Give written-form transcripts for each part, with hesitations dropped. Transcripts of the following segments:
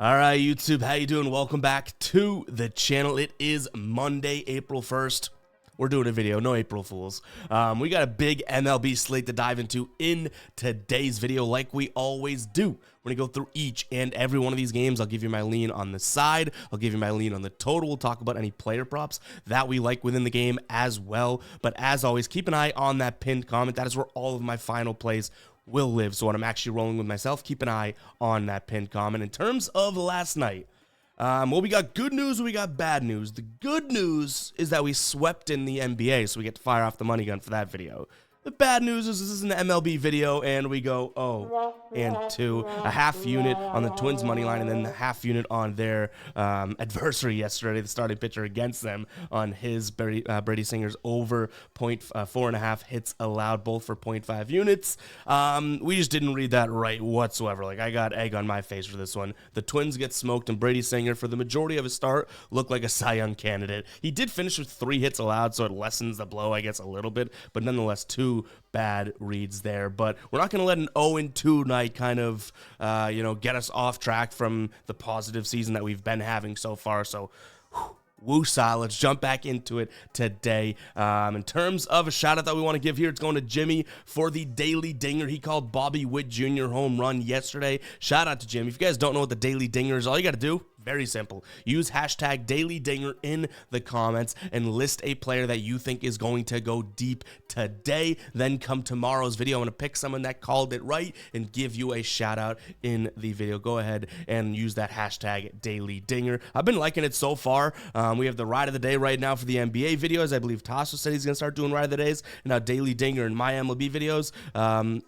All right, YouTube, how you doing? Welcome back to the channel. It is Monday, April 1st. We're doing a video, no April Fools. We got a big MLB slate to dive into in today's video, like we always do. We're gonna go through each and every one of these games. I'll give you my lean on the side. I'll give you my lean on the total. We'll talk about any player props that we like within the game as well. But as always, keep an eye on that pinned comment. That is where all of my final plays will live. So when I'm actually rolling with myself, keep an eye on that pinned comment. In terms of last night, well, we got good news and we got bad news. The good news is that we swept in the NBA, so we get to fire off the money gun for that video. The bad news is this is an MLB video, and we go 0-2, a half unit on the Twins money line, and then the half unit on their adversary yesterday, the starting pitcher against them, on his Brady Singer's over 4.5 hits allowed, both for 0.5 units. We just didn't read that right whatsoever. Like, I got egg on my face for this one. The Twins get smoked, and Brady Singer, for the majority of his start, looked like a Cy Young candidate. He did finish with 3 hits allowed, so it lessens the blow, I guess, a little bit, but nonetheless, 2 bad reads there. But we're not going to let an 0-2 night kind of, get us off track from the positive season that we've been having so far. So, woosah, let's jump back into it today. In terms of a shout out that we want to give here, it's going to Jimmy for the daily dinger. He called Bobby Witt Jr. home run yesterday. Shout out to Jimmy. If you guys don't know what the daily dinger is, all you got to do, very simple. Use hashtag Daily Dinger in the comments and list a player that you think is going to go deep today. Then come tomorrow's video, I'm going to pick someone that called it right and give you a shout out in the video. Go ahead and use that hashtag Daily Dinger. I've been liking it so far. We have the ride of the day right now for the NBA videos. I believe Tasso said he's going to start doing ride of the days. And now Daily Dinger in my MLB videos.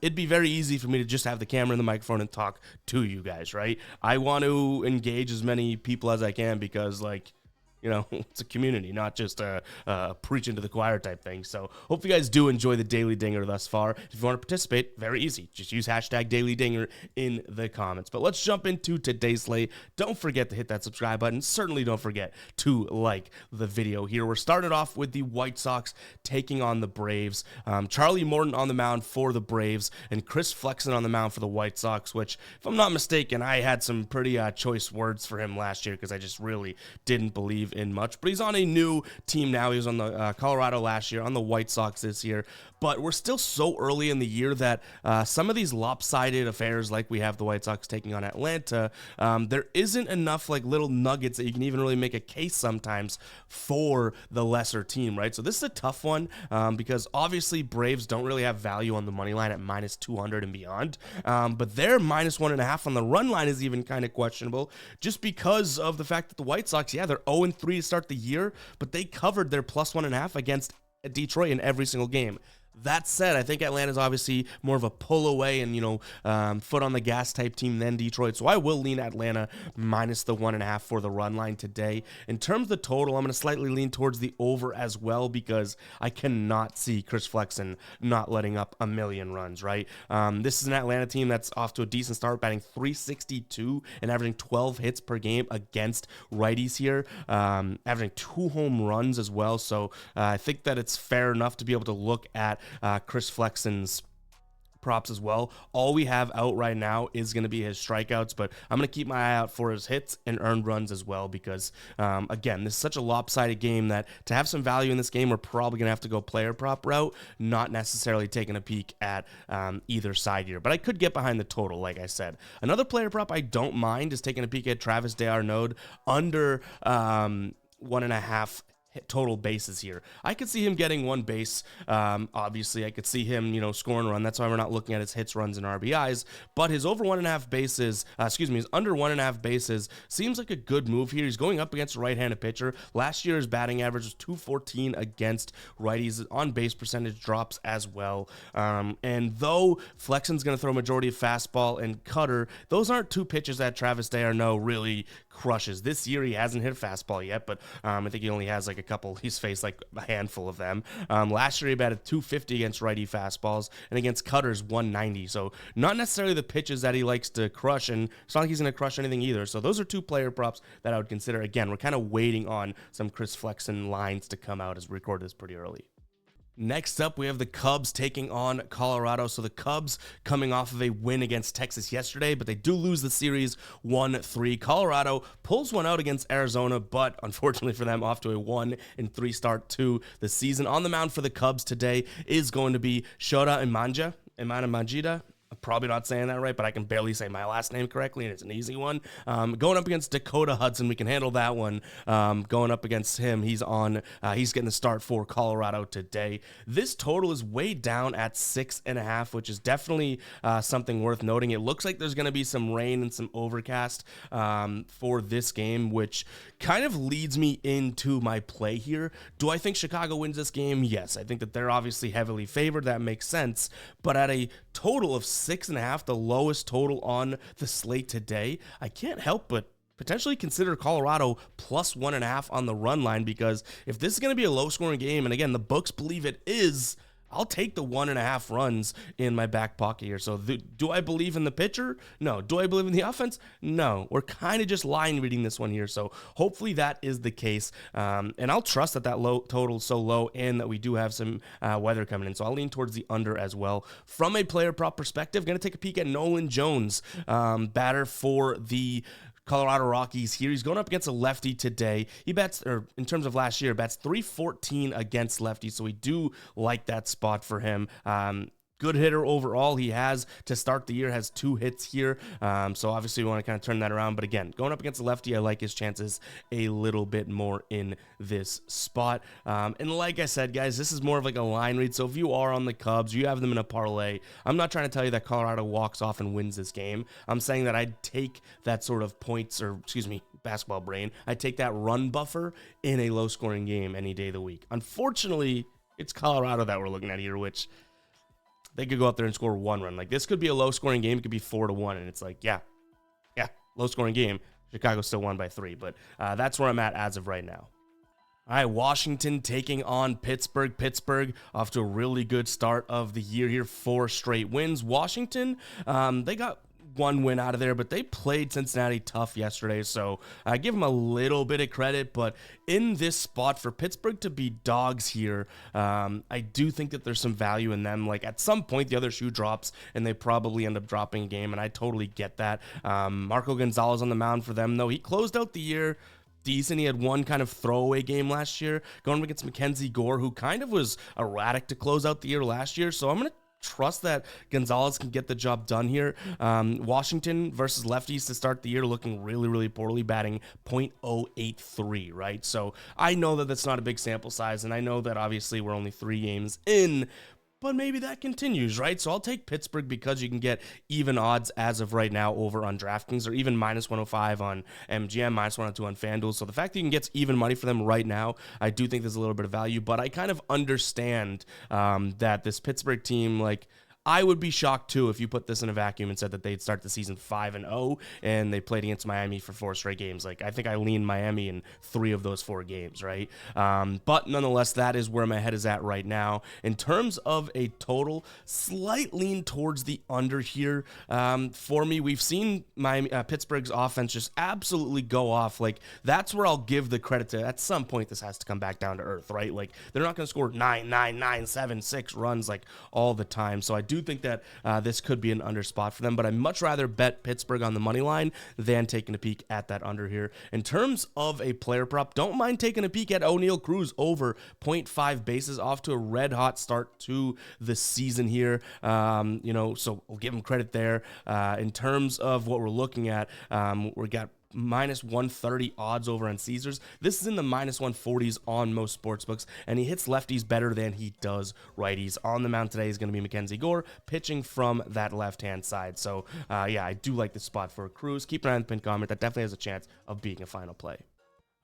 It'd be very easy for me to just have the camera and the microphone and talk to you guys, right? I want to engage as many people as I can because, like, it's a community, not just a preaching to the choir type thing. So hope you guys do enjoy the Daily Dinger thus far. If you want to participate, very easy. Just use hashtag Daily Dinger in the comments. But let's jump into today's slate. Don't forget to hit that subscribe button. Certainly don't forget to like the video here. We're started off with the White Sox taking on the Braves. Charlie Morton on the mound for the Braves and Chris Flexen on the mound for the White Sox, which, if I'm not mistaken, I had some pretty choice words for him last year because I just really didn't believe in much, but he's on a new team now. He was on the Colorado last year, on the White Sox this year, but we're still so early in the year that some of these lopsided affairs, like we have the White Sox taking on Atlanta, there isn't enough like little nuggets that you can even really make a case sometimes for the lesser team, right? So this is a tough one because obviously Braves don't really have value on the money line at minus 200 and beyond, but their minus 1.5 on the run line is even kind of questionable just because of the fact that the White Sox, yeah, they're 0-3 to start the year, but they covered their plus 1.5 against Detroit in every single game. That said, I think Atlanta's obviously more of a pull away and, foot on the gas type team than Detroit. So I will lean Atlanta minus the 1.5 for the run line today. In terms of the total, I'm going to slightly lean towards the over as well because I cannot see Chris Flexen not letting up a million runs, right? This is an Atlanta team that's off to a decent start, batting .362 and averaging 12 hits per game against righties here, averaging 2 home runs as well. So I think that it's fair enough to be able to look at Chris Flexen's props as well. All we have out right now is going to be his strikeouts, but I'm going to keep my eye out for his hits and earned runs as well because, again, this is such a lopsided game that to have some value in this game, we're probably going to have to go player prop route, not necessarily taking a peek at either side here. But I could get behind the total, like I said. Another player prop I don't mind is taking a peek at Travis d'Arnaud under 1.5 total bases here. I could see him getting 1 base. Obviously, I could see him, scoring a run. That's why we're not looking at his hits, runs, and RBIs. But his over 1.5 bases, his under 1.5 bases seems like a good move here. He's going up against a right-handed pitcher. Last year, his batting average was .214 against righties. On base percentage drops as well. And though Flexen's going to throw a majority of fastball and cutter, those aren't 2 pitches that Travis d'Arnaud really crushes. This year, he hasn't hit a fastball yet, but I think he only has like a couple. He's faced like a handful of them. Last year he batted .250 against righty fastballs and against cutters .190. So not necessarily the pitches that he likes to crush, and it's not like he's going to crush anything either. So those are 2 player props that I would consider. Again, we're kind of waiting on some Chris Flexen lines to come out as we record this pretty early. Next up, we have the Cubs taking on Colorado. So the Cubs coming off of a win against Texas yesterday, but they do lose the series 1-3. Colorado pulls one out against Arizona, but unfortunately for them, off to a 1-3 start to the season. On the mound for the Cubs today is going to be Shota Imana. I'm probably not saying that right, but I can barely say my last name correctly, and it's an easy one. Going up against Dakota Hudson, we can handle that one. Going up against him, he's getting the start for Colorado today. This total is way down at 6.5, which is definitely something worth noting. It looks like there's going to be some rain and some overcast for this game, which kind of leads me into my play here. Do I think Chicago wins this game? Yes, I think that they're obviously heavily favored. That makes sense, but at a total of 6.5, the lowest total on the slate today, I can't help but potentially consider Colorado plus 1.5 on the run line, because if this is going to be a low scoring game, and again, the books believe it is, I'll take the 1.5 runs in my back pocket here. So do I believe in the pitcher? No. Do I believe in the offense? No. We're kind of just line reading this one here. So hopefully that is the case. And I'll trust that low total is so low and that we do have some weather coming in. So I'll lean towards the under as well. From a player prop perspective, going to take a peek at Nolan Jones, batter for the Colorado Rockies here. He's going up against a lefty today. He bats, or in terms of last year, bats .314 against lefties, so we do like that spot for him. Good hitter overall. He has, to start the year, has 2 hits here. So obviously we want to kind of turn that around. But again, going up against a lefty, I like his chances a little bit more in this spot. And like I said, guys, this is more of like a line read. So if you are on the Cubs, you have them in a parlay, I'm not trying to tell you that Colorado walks off and wins this game. I'm saying that I'd take that sort of basketball brain. I'd take that run buffer in a low scoring game any day of the week. Unfortunately, it's Colorado that we're looking at here, which they could go out there and score 1 run. Like, this could be a low-scoring game. It could be 4-1, and it's like, yeah, low-scoring game. Chicago still won by 3, but that's where I'm at as of right now. All right, Washington taking on Pittsburgh. Pittsburgh off to a really good start of the year here, 4 straight wins. Washington, they got 1 win out of there, but they played Cincinnati tough yesterday, so I give them a little bit of credit. But in this spot for Pittsburgh to be dogs here, I do think that there's some value in them. Like, at some point the other shoe drops and they probably end up dropping a game, and I totally get that. Marco Gonzalez on the mound for them, though. He closed out the year decent. He had 1 kind of throwaway game last year going against Mackenzie Gore, who kind of was erratic to close out the year last year, so I'm going to trust that Gonzalez can get the job done here. Washington versus lefties to start the year looking really, really poorly, batting .083, right? So I know that that's not a big sample size, and I know that obviously we're only 3 games in, but maybe that continues, right? So I'll take Pittsburgh because you can get even odds as of right now over on DraftKings, or even -105 on MGM, -102 on FanDuel. So the fact that you can get even money for them right now, I do think there's a little bit of value, but I kind of understand that this Pittsburgh team, like, I would be shocked too if you put this in a vacuum and said that they'd start the season 5-0 and they played against Miami for 4 straight games. Like, I think I lean Miami in 3 of those 4 games, right? But nonetheless, that is where my head is at right now. In terms of a total, slight lean towards the under here. For me, we've seen Pittsburgh's offense just absolutely go off. Like, that's where I'll give the credit to. At some point, this has to come back down to earth, right? Like, they're not going to score 9, 7, 6 runs like all the time. So I do think that this could be an under spot for them, but I'd much rather bet Pittsburgh on the money line than taking a peek at that under here. In terms of a player prop, don't mind taking a peek at O'Neal Cruz over 0.5 bases, off to a red hot start to the season here. So we'll give him credit there. In terms of what we're looking at, we got -130 odds over on Caesars. This is in the -140s on most sportsbooks, and he hits lefties better than he does righties. On the mound today is going to be Mackenzie Gore, pitching from that left-hand side. So, I do like this spot for Cruz. Keep an eye on the pinned comment. That definitely has a chance of being a final play.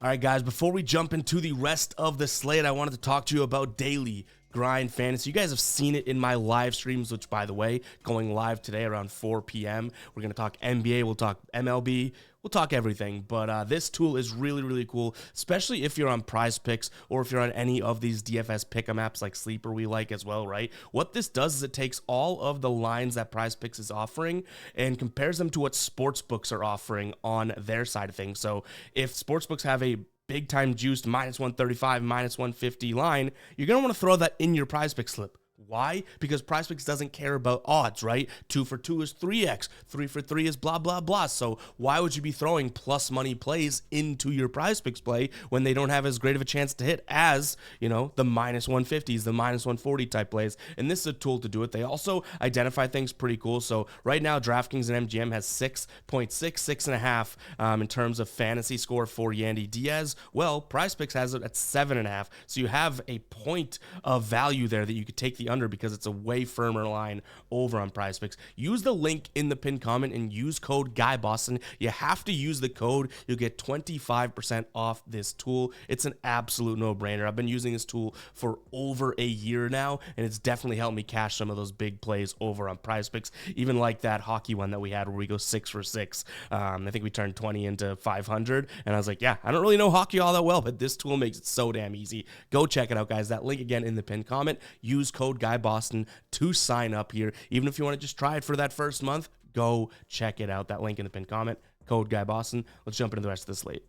All right, guys, before we jump into the rest of the slate, I wanted to talk to you about daily grind fantasy. You guys have seen it in my live streams, which, by the way, going live today around 4 p.m. We're going to talk NBA, we'll talk MLB, we'll talk everything, but this tool is really, really cool, especially if you're on Prize Picks or if you're on any of these DFS pick'em apps like Sleeper we like as well, right? What this does is it takes all of the lines that Prize Picks is offering and compares them to what sportsbooks are offering on their side of things. So if sportsbooks have a big time juiced minus 135, minus 150 line, you're going to want to throw that in your prize pick slip. Why? Because PrizePicks doesn't care about odds, right? 2 for 2 is 3x, 3 for 3 is blah, blah, blah. So why would you be throwing plus money plays into your PrizePicks play when they don't have as great of a chance to hit as, you know, the minus 150s, the minus 140 type plays? And this is a tool to do it. They also identify things pretty cool. So right now, DraftKings and MGM has 6.6, 6.5 in terms of fantasy score for Yandy Diaz. Well, PrizePicks has it at 7.5. So you have a point of value there that you could take the under because it's a way firmer line over on PrizePicks. Use the link in the pinned comment and use code GUYBOSTON. You have to use the code. You'll get 25% off this tool. It's an absolute no-brainer. I've been using this tool for over a year now, and it's definitely helped me cash some of those big plays over on PrizePicks, even like that hockey one that we had where we go 6 for 6. I think we turned 20 into 500, and I was like, yeah, I don't really know hockey all that well, but this tool makes it so damn easy. Go check it out, guys. That link again in the pinned comment. Use code GUYBOSTON to sign up here. Even if you want to just try it for that first month, go check it out. That link in the pinned comment, code GUYBOSTON. Let's jump into the rest of the slate.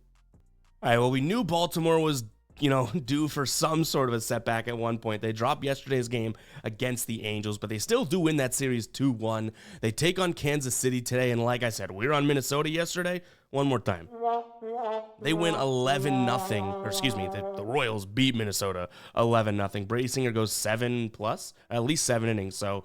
All right, well, we knew Baltimore was, due for some sort of a setback at one point. They dropped yesterday's game against the Angels, but they still do win that series 2-1. They take on Kansas City today, and like I said, we were on Minnesota yesterday. One more time. They win 11-0, or excuse me, the Royals beat Minnesota 11-0. Brady Singer goes 7+, at least 7 innings, so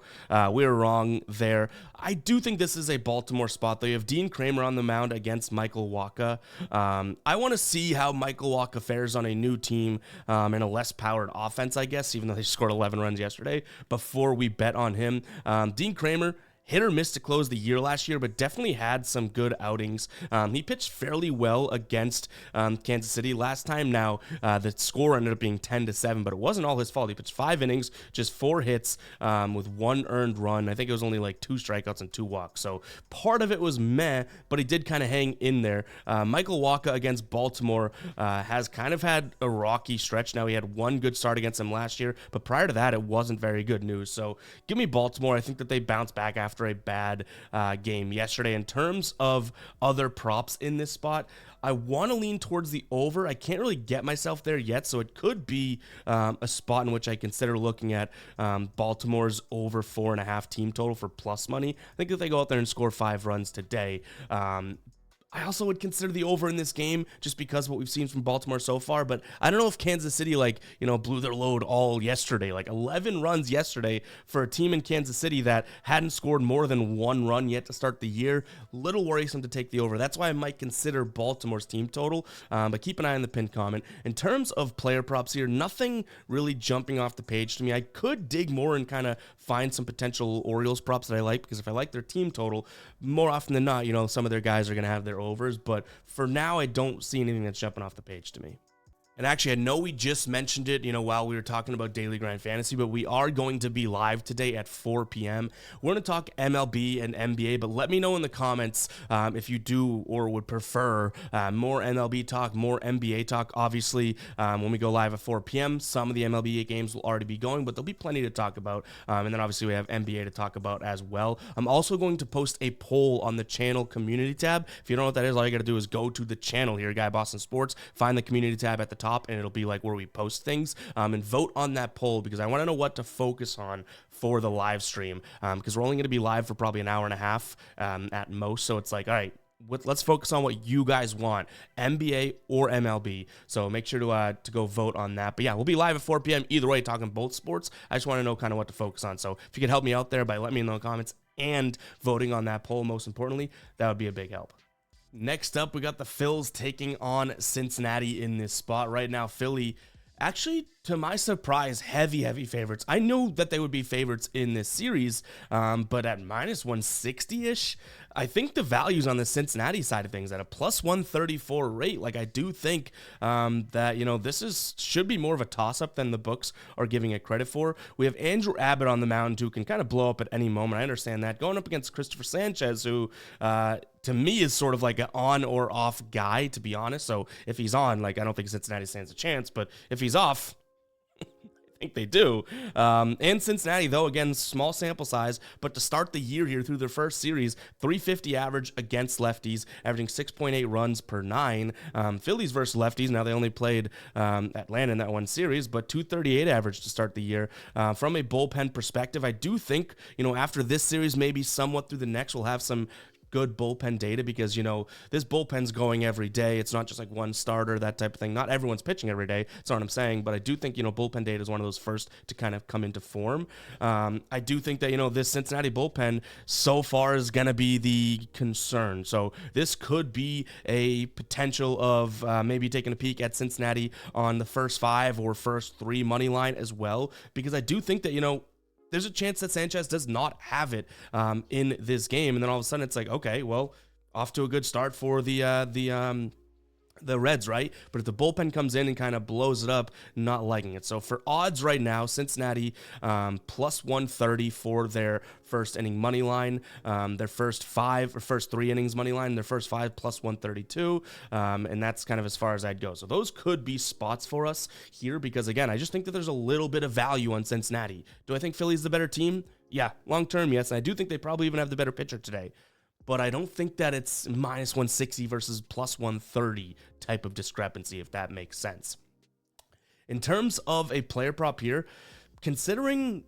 we were wrong there. I do think this is a Baltimore spot, though. You have Dean Kramer on the mound against Michael Wacha. I want to see how Michael Wacha fares on a new team and a less powered offense, I guess, even though they scored 11 runs yesterday, before we bet on him. Dean Kramer, hit or miss to close the year last year, but definitely had some good outings. He pitched fairly well against Kansas City last time. Now, the score ended up being 10-7, but it wasn't all his fault. He pitched 5 innings, just 4 hits with 1 earned run. I think it was only like 2 strikeouts and 2 walks. So part of it was meh, but he did kind of hang in there. Michael Wacha against Baltimore has kind of had a rocky stretch. Now, he had 1 good start against him last year, but prior to that, it wasn't very good news. So give me Baltimore. I think that they bounce back after a bad game yesterday. In terms of other props in this spot, I want to lean towards the over. I can't really get myself there yet, so it could be a spot in which I consider looking at Baltimore's over 4.5 team total for plus money. I think if they go out there and score 5 runs today, I also would consider the over in this game just because of what we've seen from Baltimore so far, but I don't know if Kansas City, blew their load all yesterday. 11 runs yesterday for a team in Kansas City that hadn't scored more than 1 run yet to start the year. Little worrisome to take the over. That's why I might consider Baltimore's team total, but keep an eye on the pinned comment. In terms of player props here, nothing really jumping off the page to me. I could dig more and kind of find some potential Orioles props that I like, because if I like their team total, more often than not, some of their guys are going to have their overs, but for now, I don't see anything that's jumping off the page to me. And actually, I know we just mentioned it, while we were talking about Daily Grind Fantasy, but we are going to be live today at 4 p.m. We're going to talk MLB and NBA, but let me know in the comments if you do or would prefer more MLB talk, more NBA talk. Obviously, when we go live at 4 p.m., some of the MLB games will already be going, but there'll be plenty to talk about. And then obviously we have NBA to talk about as well. I'm also going to post a poll on the channel community tab. If you don't know what that is, all you got to do is go to the channel here, Guy Boston Sports, find the community tab at the top, and it'll be like where we post things, and vote on that poll, because I want to know what to focus on for the live stream, because we're only going to be live for probably an hour and a half at most. So it's like, all right, let's focus on what you guys want, NBA or MLB. So make sure to go vote on that. But yeah, we'll be live at 4 p.m. either way, talking both sports. I just want to know kind of what to focus on. So if you could help me out there by letting me know in the comments and voting on that poll, most importantly, that would be a big help. Next up, we got the Phils taking on Cincinnati in this spot. Right now, Philly, actually, to my surprise, heavy favorites. I knew that they would be favorites in this series, but at minus 160-ish, I think the value's on the Cincinnati side of things at a plus 134 rate. I do think that, this should be more of a toss-up than the books are giving it credit for. We have Andrew Abbott on the mound, who can kind of blow up at any moment. I understand that. Going up against Christopher Sanchez, who, to me, is sort of like an on or off guy, to be honest. So if he's on, I don't think Cincinnati stands a chance, but if he's off, think they do. And Cincinnati, though, again, small sample size, but to start the year here through their first series, 350 average against lefties, averaging 6.8 runs per 9. Phillies versus lefties, now they only played Atlanta in that one series, but 238 average to start the year. From a bullpen perspective, I do think, after this series, maybe somewhat through the next, we'll have some good bullpen data because, this bullpen's going every day. It's not just like one starter, that type of thing. Not everyone's pitching every day. That's not what I'm saying, but I do think, bullpen data is one of those first to kind of come into form. I do think that, this Cincinnati bullpen so far is going to be the concern. So this could be a potential of maybe taking a peek at Cincinnati on the first 5 or first 3 money line as well, because I do think that, there's a chance that Sanchez does not have it in this game, and then all of a sudden it's like, okay, well, off to a good start for the Reds, right? But if the bullpen comes in and kind of blows it up, not liking it. So for odds right now, Cincinnati plus 130 for their first inning money line, their first 3 innings money line, their first 5 plus 132, and that's kind of as far as I'd go. So those could be spots for us here because, again, I just think that there's a little bit of value on Cincinnati. Do I think Philly's the better team? Yeah, long term, yes, and I do think they probably even have the better pitcher today. But I don't think that it's minus 160 versus plus 130 type of discrepancy, if that makes sense. In terms of a player prop here, considering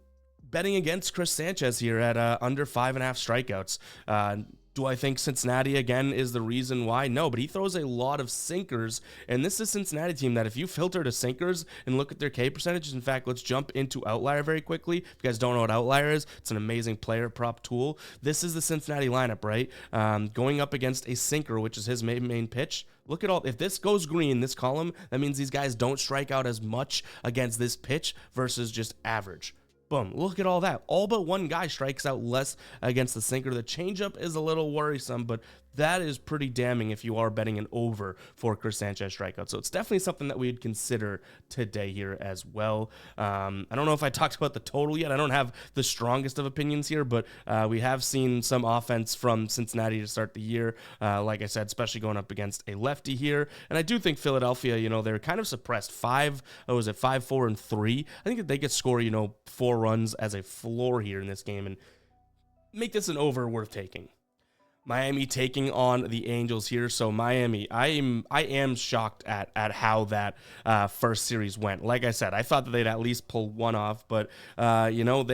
betting against Chris Sanchez here at under 5.5 strikeouts, do I think Cincinnati, again, is the reason why? No, but he throws a lot of sinkers, and this is a Cincinnati team that if you filter to sinkers and look at their K percentages, in fact, let's jump into Outlier very quickly. If you guys don't know what Outlier is, it's an amazing player prop tool. This is the Cincinnati lineup, right? Going up against a sinker, which is his main pitch. Look at all, if this goes green, this column, that means these guys don't strike out as much against this pitch versus just average. Boom, look at all that. All but one guy strikes out less against the sinker. The changeup is a little worrisome, but that is pretty damning if you are betting an over for Chris Sanchez strikeout. So it's definitely something that we'd consider today here as well. I don't know if I talked about the total yet. I don't have the strongest of opinions here, but we have seen some offense from Cincinnati to start the year. Like I said, especially going up against a lefty here. And I do think Philadelphia, they're kind of suppressed. 5, 4, and 3. I think that they could score, 4 runs as a floor here in this game and make this an over worth taking. Miami taking on the Angels here. So Miami, I am shocked at how that first series went. Like I said, I thought that they'd at least pull one off, but they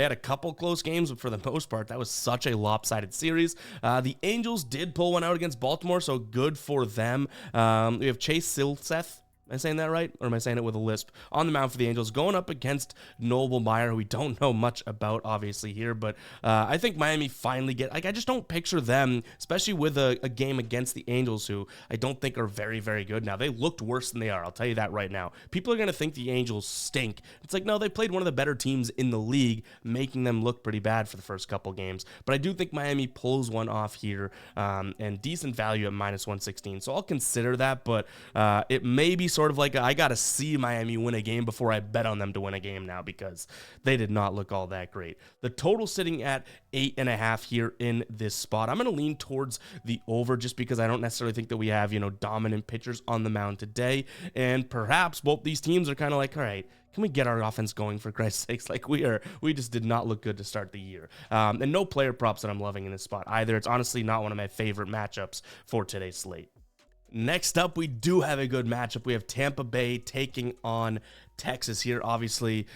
had a couple close games, but for the most part, that was such a lopsided series. The Angels did pull one out against Baltimore, so good for them. We have Chase Silseth. Am I saying that right? Or am I saying it with a lisp? On the mound for the Angels, going up against Noble Meyer, who we don't know much about, obviously, here. But I think Miami finally I just don't picture them, especially with a game against the Angels, who I don't think are very, very good. Now, they looked worse than they are. I'll tell you that right now. People are going to think the Angels stink. It's like, no, they played one of the better teams in the league, making them look pretty bad for the first couple games. But I do think Miami pulls one off here, and decent value at minus 116. So I'll consider that, but it may be sort of like I got to see Miami win a game before I bet on them to win a game now because they did not look all that great. The total sitting at 8.5 here in this spot. I'm going to lean towards the over just because I don't necessarily think that we have, dominant pitchers on the mound today. And perhaps both these teams are kind of like, all right, can we get our offense going for Christ's sakes? Like we just did not look good to start the year. And no player props that I'm loving in this spot either. It's honestly not one of my favorite matchups for today's slate. Next up, we do have a good matchup. We have Tampa Bay taking on Texas here. Obviously,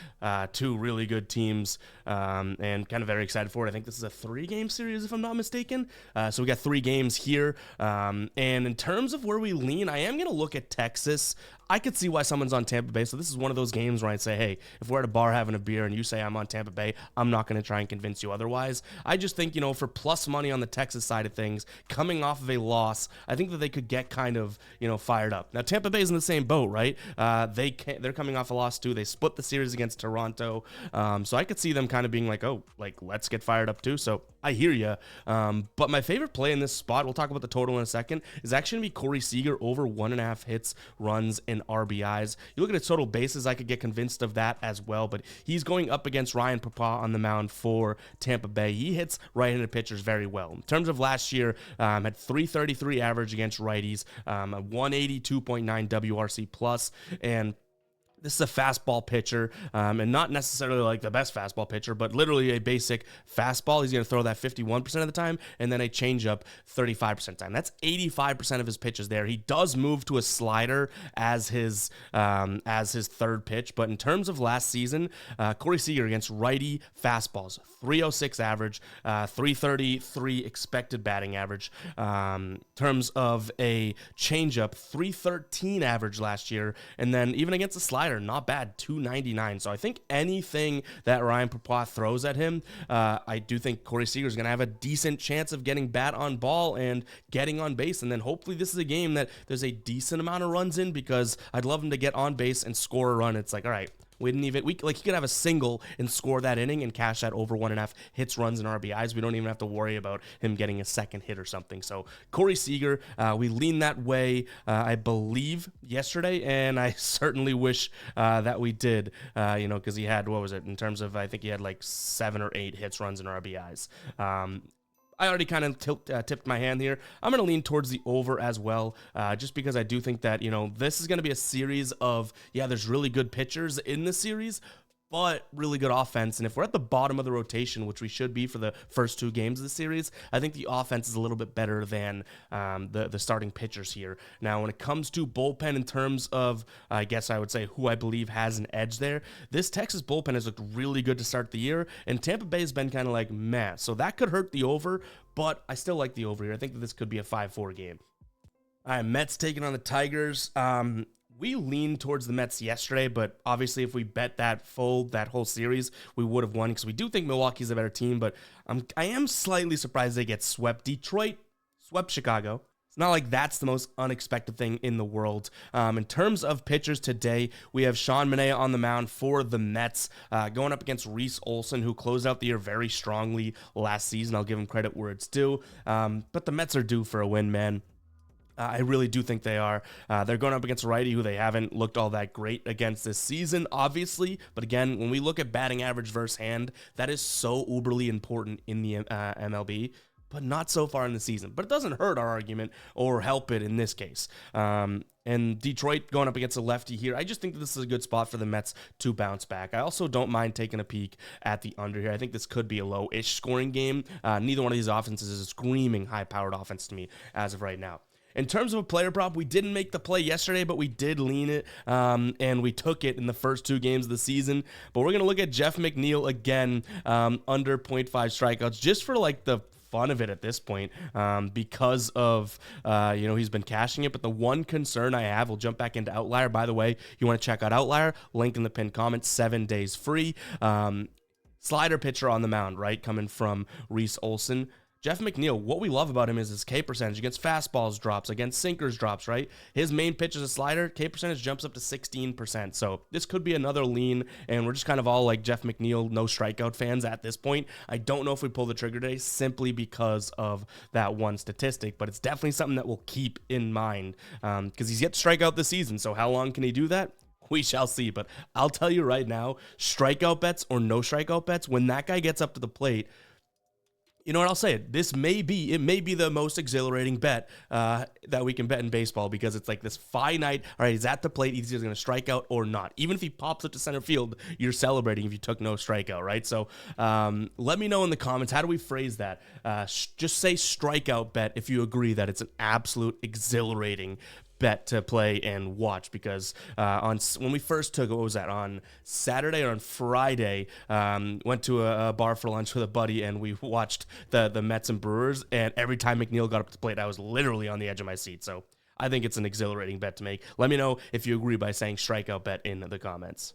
2 really good teams, and kind of very excited for it. I think this is a 3-game series, if I'm not mistaken. So we got 3 games here. And in terms of where we lean, I am going to look at Texas. I could see why someone's on Tampa Bay. So this is one of those games where I'd say, hey, if we're at a bar having a beer and you say I'm on Tampa Bay, I'm not going to try and convince you otherwise. I just think, for plus money on the Texas side of things, coming off of a loss, I think that they could get kind of, fired up. Now, Tampa Bay's in the same boat, right? They're coming off a loss too. They split the series against Toronto. So I could see them kind of being like, oh, let's get fired up too. So I hear you. But my favorite play in this spot, we'll talk about the total in a second, is actually going to be Corey Seager over 1.5 hits, runs, and RBIs. You look at his total bases, I could get convinced of that as well, but he's going up against Ryan Papa on the mound for Tampa Bay. He hits right-handed pitchers very well. In terms of last year, had 333 average against righties, a 182.9 WRC plus, and This is a fastball pitcher, and not necessarily like the best fastball pitcher, but literally a basic fastball. He's going to throw that 51% of the time, and then a changeup 35% of the time. That's 85% of his pitches there. He does move to a slider as his third pitch, but in terms of last season, Corey Seager against righty fastballs, 306 average, 333 expected batting average. Terms of a changeup, 313 average last year, and then even against a slider, not bad, 299. So I think anything that Ryan Papaw throws at him, I do think Corey Seager is going to have a decent chance of getting bat on ball and getting on base. And then hopefully this is a game that there's a decent amount of runs in, because I'd love him to get on base and score a run. It's like, all right, he could have a single and score that inning and cash that over 1.5 hits, runs, and RBIs. We don't even have to worry about him getting a second hit or something. So Corey Seager, we leaned that way, I believe, yesterday, and I certainly wish that we did, because he had, what was it, in terms of, I think he had like 7 or 8 hits, runs, and RBIs. I already kind of tipped my hand here. I'm going to lean towards the over as well, just because I do think that, this is going to be a series of, there's really good pitchers in the series, but really good offense. And if we're at the bottom of the rotation, which we should be for the first 2 games of the series, I think the offense is a little bit better than the starting pitchers here. Now, when it comes to bullpen in terms of, I guess I would say who I believe has an edge there, this Texas bullpen has looked really good to start the year, and Tampa Bay has been kind of like meh. So that could hurt the over, but I still like the over here. I think that this could be a 5-4 game. All right, Mets taking on the Tigers. We leaned towards the Mets yesterday, but obviously if we bet that whole series, we would have won, because we do think Milwaukee's a better team, but I am slightly surprised they get swept. Detroit swept Chicago. It's not like that's the most unexpected thing in the world. In terms of pitchers today, we have Sean Manaea on the mound for the Mets, going up against Reese Olson, who closed out the year very strongly last season. I'll give him credit where it's due, but the Mets are due for a win, man. I really do think they are. They're going up against a righty who they haven't looked all that great against this season, obviously. But again, when we look at batting average versus hand, that is so uberly important in the MLB, but not so far in the season. But it doesn't hurt our argument or help it in this case. And Detroit going up against a lefty here, I just think that this is a good spot for the Mets to bounce back. I also don't mind taking a peek at the under here. I think this could be a low-ish scoring game. Neither one of these offenses is a screaming high-powered offense to me as of right now. In terms of a player prop, we didn't make the play yesterday, but we did lean it, and we took it in the first 2 games of the season. But we're going to look at Jeff McNeil again, under 0.5 strikeouts, just for like the fun of it at this point, because of, he's been cashing it. But the one concern I have, we'll jump back into Outlier. By the way, you want to check out Outlier, link in the pinned comment, 7 days free. Slider pitcher on the mound, right, coming from Reese Olson. Jeff McNeil, what we love about him is his K percentage against fastballs drops, against sinkers drops, right? His main pitch is a slider. K percentage jumps up to 16%. So this could be another lean, and we're just kind of all like Jeff McNeil, no strikeout fans at this point. I don't know if we pull the trigger today simply because of that one statistic, but it's definitely something that we'll keep in mind, because he's yet to strike out this season. So how long can he do that? We shall see. But I'll tell you right now, strikeout bets or no strikeout bets, when that guy gets up to the plate, you know what, I'll say it. It may be the most exhilarating bet that we can bet in baseball, because it's like this finite, all right, he's at the plate, he's either going to strike out or not. Even if he pops up to center field, you're celebrating if you took no strikeout, right? So let me know in the comments, how do we phrase that? Just say strikeout bet if you agree that it's an absolute exhilarating bet to play and watch, because when we first took it, what was that, on Saturday or on Friday, went to a bar for lunch with a buddy, and we watched the Mets and Brewers, and every time McNeil got up to the plate, I was literally on the edge of my seat. So I think it's an exhilarating bet to make. Let me know if you agree by saying strikeout bet in the comments.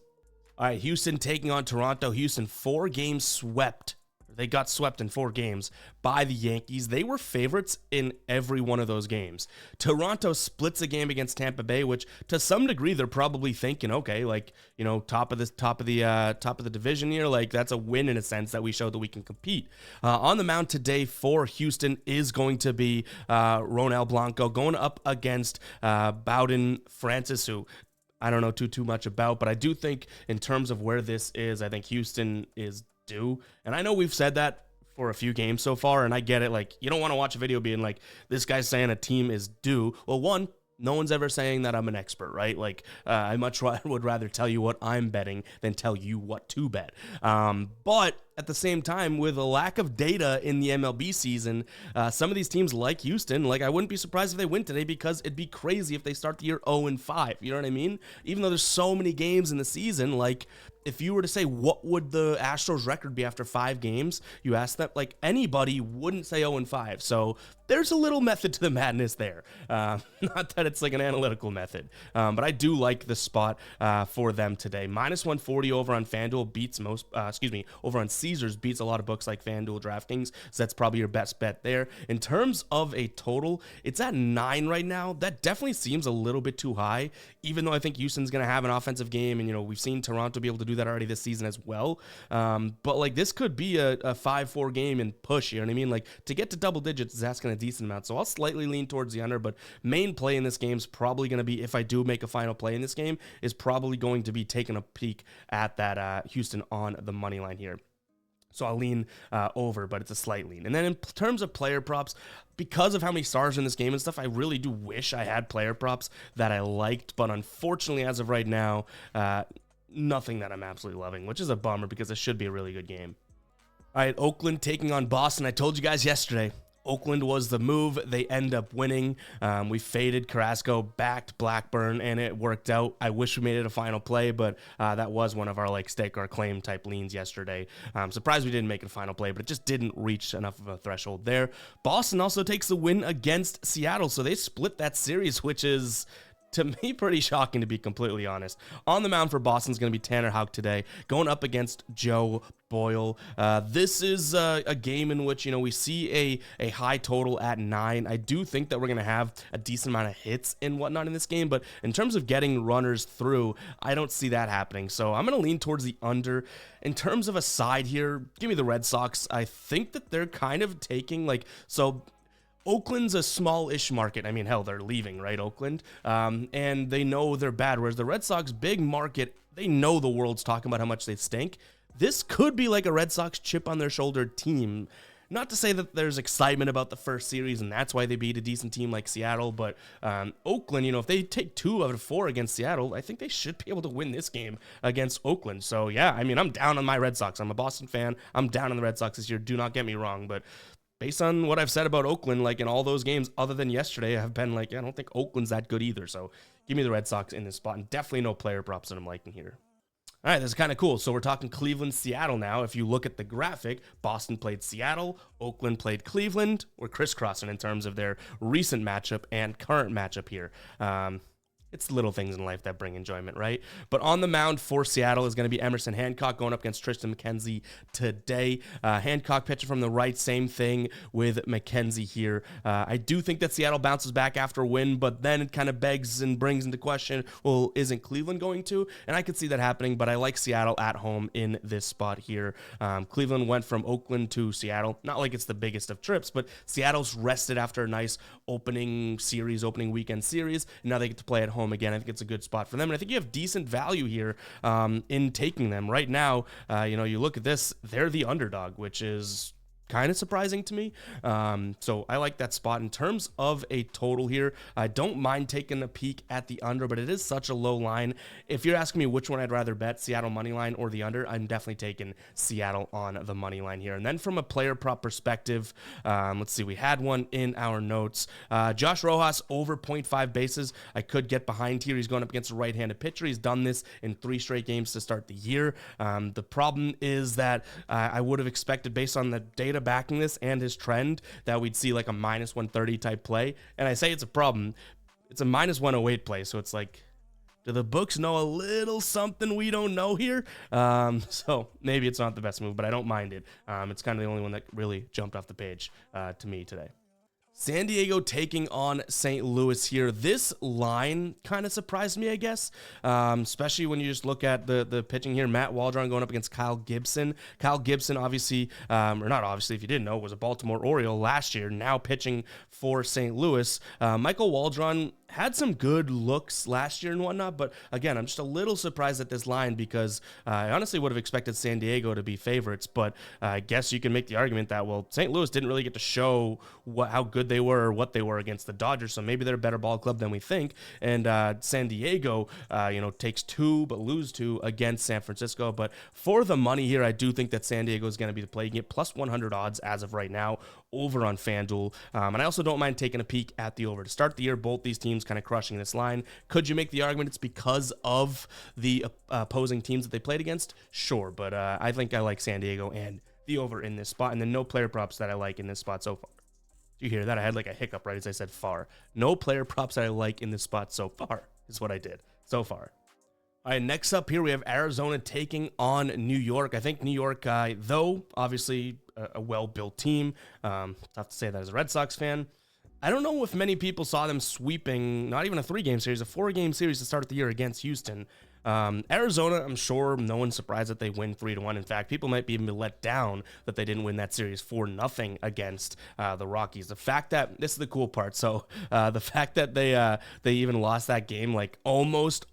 All right, Houston taking on Toronto. Houston, 4 games swept. They got swept in 4 games by the Yankees. They were favorites in every one of those games. Toronto splits a game against Tampa Bay, which to some degree they're probably thinking, okay, like, top of the division here, like that's a win in a sense that we showed that we can compete. On the mound today for Houston is going to be Ronel Blanco going up against Bowden Francis, who I don't know too much about, but I do think in terms of where this is, I think Houston is due. And I know we've said that for a few games so far, and I get it. Like, you don't want to watch a video being like, this guy's saying a team is due. Well, one, No one's ever saying that I'm an expert, right? Like, I would rather tell you what I'm betting than tell you what to bet. But at the same time, with a lack of data in the MLB season, some of these teams like Houston, like I wouldn't be surprised if they win today, because it'd be crazy if they start the year 0-5. You know what I mean? Even though there's so many games in the season, like if you were to say what would the Astros record be after 5 games, you ask that, like anybody wouldn't say 0-5. So there's a little method to the madness there. Not that it's like an analytical method, but I do like the spot for them today. -140 over on FanDuel beats over on Caesars beats a lot of books like FanDuel, DraftKings, so that's probably your best bet there. In terms of a total, it's at 9 right now. That definitely seems a little bit too high, even though I think Houston's going to have an offensive game, and, you know, we've seen Toronto be able to do that already this season as well. But, like, this could be a 5-4 game and push, you know what I mean? Like, to get to double digits is asking a decent amount, so I'll slightly lean towards the under, but main play in this game is probably going to be, if I do make a final play in this game, is probably going to be taking a peek at that Houston on the money line here. So I'll lean over, but it's a slight lean. And then in terms of player props, because of how many stars are in this game and stuff, I really do wish I had player props that I liked. But unfortunately, as of right now, nothing that I'm absolutely loving, which is a bummer because it should be a really good game. All right, Oakland taking on Boston. I told you guys yesterday, Oakland was the move. They end up winning. We faded Carrasco, backed Blackburn, and it worked out. I wish we made it a final play, but that was one of our like stake or claim type leans yesterday. I'm surprised we didn't make it a final play, but it just didn't reach enough of a threshold there. Boston also takes the win against Seattle, so they split that series, which is, to me, pretty shocking, to be completely honest. On the mound for Boston is going to be Tanner Houck today, going up against Joe Boyle. This is a game in which, you know, we see a high total at 9. I do think that we're going to have a decent amount of hits and whatnot in this game, but in terms of getting runners through, I don't see that happening. So I'm going to lean towards the under. In terms of a side here, give me the Red Sox. I think that they're kind of taking, like, so Oakland's a small-ish market. I mean, hell, they're leaving, right, Oakland? And they know they're bad, whereas the Red Sox, big market, they know the world's talking about how much they stink. This could be like a Red Sox chip on their shoulder team. Not to say that there's excitement about the first series, and that's why they beat a decent team like Seattle, but Oakland, you know, if they take 2 out of 4 against Seattle, I think they should be able to win this game against Oakland. So, yeah, I mean, I'm down on my Red Sox. I'm a Boston fan. I'm down on the Red Sox this year. Do not get me wrong, but based on what I've said about Oakland, like in all those games other than yesterday, I've been like, I don't think Oakland's that good either. So give me the Red Sox in this spot, and definitely no player props that I'm liking here. All right, this is kind of cool. So we're talking Cleveland, Seattle now. If you look at the graphic, Boston played Seattle, Oakland played Cleveland. We're crisscrossing in terms of their recent matchup and current matchup here. It's little things in life that bring enjoyment, right? But on the mound for Seattle is going to be Emerson Hancock going up against Tristan McKenzie today. Hancock pitching from the right, same thing with McKenzie here. I do think that Seattle bounces back after a win, but then it kind of begs and brings into question, well, isn't Cleveland going to? And I could see that happening, but I like Seattle at home in this spot here. Cleveland went from Oakland to Seattle. Not like it's the biggest of trips, but Seattle's rested after a nice opening weekend series, and now they get to play at home again. I think it's a good spot for them, and I think you have decent value here in taking them right now. You know, you look at this, they're the underdog, which is kind of surprising to me. So I like that spot. In terms of a total here, I don't mind taking a peek at the under, but it is such a low line. If you're asking me which one I'd rather bet, Seattle money line or the under, I'm definitely taking Seattle on the money line here. And then from a player prop perspective, let's see, we had one in our notes. Josh Rojas over 0.5 bases. I could get behind here. He's going up against a right-handed pitcher. He's done this in 3 straight games to start the year. The problem is that I would have expected, based on the data backing this and his trend, that we'd see like a -130 type play. And I say it's a problem. It's a -108 play, so it's like, do the books know a little something we don't know here? So maybe it's not the best move, but I don't mind it. It's kind of the only one that really jumped off the page to me today. San Diego taking on St. Louis here. This line kind of surprised me, I guess, especially when you just look at the pitching here. Matt Waldron going up against Kyle Gibson. Kyle Gibson, obviously, or not obviously, if you didn't know, was a Baltimore Oriole last year, now pitching for St. Louis. Michael Waldron had some good looks last year and whatnot, but again, I'm just a little surprised at this line because I honestly would have expected San Diego to be favorites, but I guess you can make the argument that, well, St. Louis didn't really get to show how good they were or what they were against the Dodgers, so maybe they're a better ball club than we think, and San Diego, takes 2 but lose 2 against San Francisco, but for the money here, I do think that San Diego is going to be playing it plus 100 odds as of right now over on FanDuel, and I also don't mind taking a peek at the over. To start the year, both these teams kind of crushing this line. Could you make the argument it's because of the opposing teams that they played against? Sure, but I think I like San Diego and the over in this spot, and then no player props that I like in this spot so far. Did you hear that? I had like a hiccup right as I said far. No player props that I like in this spot so far is what I did so far. All right, next up here, we have Arizona taking on New York. I think New York, though obviously a well-built team, tough to say that as a Red Sox fan, I don't know if many people saw them sweeping, not even a 3-game series, a 4-game series to start the year against Houston. Arizona, I'm sure no one's surprised that they win 3-1. In fact, people might be even let down that they didn't win that series 4-0 against the Rockies. The fact that, this is the cool part, so the fact that they even lost that game, like almost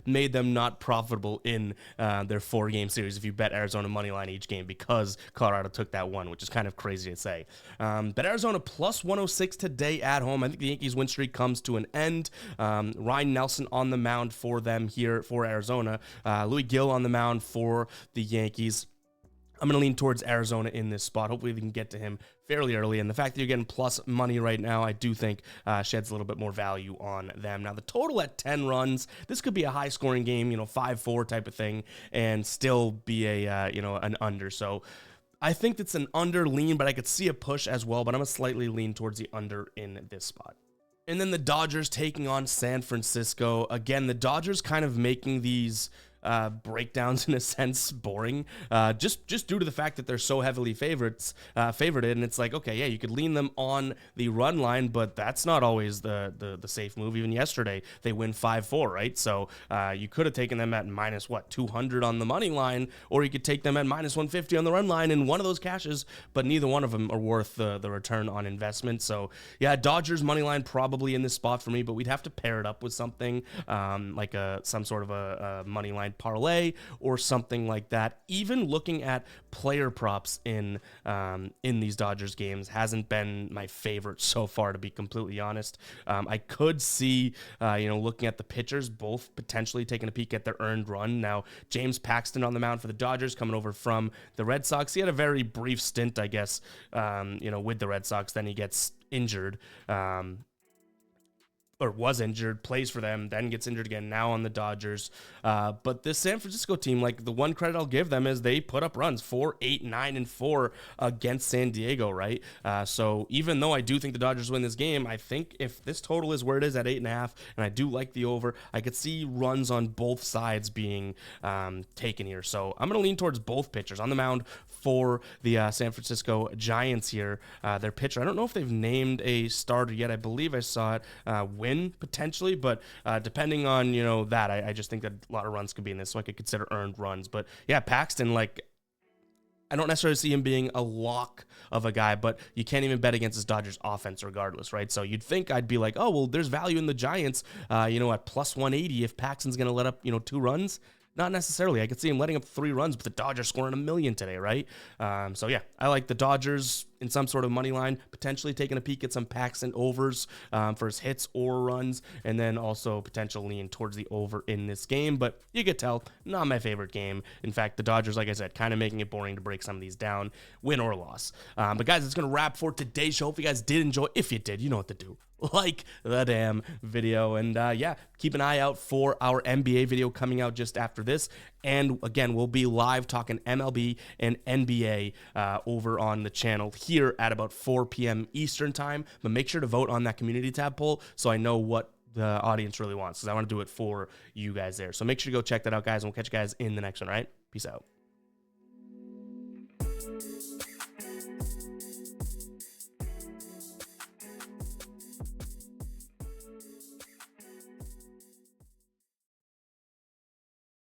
made them not profitable in their 4-game series if you bet Arizona money line each game because Colorado took that one, which is kind of crazy to say. But Arizona plus 106 today at home. I think the Yankees win streak comes to an end. Ryan Nelson on the mound for them here for Arizona. Louis Gill on the mound for the Yankees. I'm going to lean towards Arizona in this spot. Hopefully we can get to him fairly early. And the fact that you're getting plus money right now, I do think sheds a little bit more value on them. Now, the total at 10 runs, this could be a high-scoring game, 5-4 type of thing, and still be an under. So I think it's an under lean, but I could see a push as well. But I'm going to slightly lean towards the under in this spot. And then the Dodgers taking on San Francisco. Again, the Dodgers kind of making these breakdowns in a sense boring, just due to the fact that they're so heavily favorited, and it's like, okay, yeah, you could lean them on the run line, but that's not always the safe move. Even yesterday, they win 5-4, right? So you could have taken them at minus 200 on the money line, or you could take them at minus 150 on the run line, and one of those cashes, but neither one of them are worth the return on investment. So yeah, Dodgers money line probably in this spot for me, but we'd have to pair it up with something like some sort of a money line parlay or something like that. Even looking at player props in these Dodgers games hasn't been my favorite so far, to be completely honest. I could see looking at the pitchers, both potentially taking a peek at their earned run. Now, James Paxton on the mound for the Dodgers, coming over from the Red Sox. He had a very brief stint, I guess, with the Red Sox. Then he gets injured. Or was injured, plays for them, then gets injured again, now on the Dodgers. But this San Francisco team, like, the one credit I'll give them is they put up runs 4, 8, 9, and 4 against San Diego, right? So even though I do think the Dodgers win this game, I think if this total is where it is at 8.5, and I do like the over, I could see runs on both sides being taken here. So I'm going to lean towards both pitchers on the mound for the San Francisco Giants here. Their pitcher, I don't know if they've named a starter yet. I believe I saw it win potentially, but depending on that, I just think that a lot of runs could be in this, so I could consider earned runs. But yeah, Paxton, like, I don't necessarily see him being a lock of a guy, but you can't even bet against his Dodgers offense regardless, right? So you'd think I'd be like, oh, well, there's value in the Giants, at plus 180 if Paxton's going to let up, 2 runs. Not necessarily. I could see him letting up 3 runs, but the Dodgers scoring $1 million today, right? So yeah, I like the Dodgers in some sort of money line, potentially taking a peek at some Paxton overs for his hits or runs, and then also potential lean towards the over in this game. But you could tell, not my favorite game. In fact, the Dodgers, like I said, kind of making it boring to break some of these down, win or loss. But guys, it's going to wrap for today's show. Hope you guys did enjoy. If you did, you know what to do. Like the damn video, and yeah, keep an eye out for our NBA video coming out just after this. And again, we'll be live talking MLB and NBA over on the channel here at about 4 p.m. Eastern time. But make sure to vote on that community tab poll so I know what the audience really wants, because I want to do it for you guys there. So make sure to go check that out, guys, and we'll catch you guys in the next one, right? Peace out.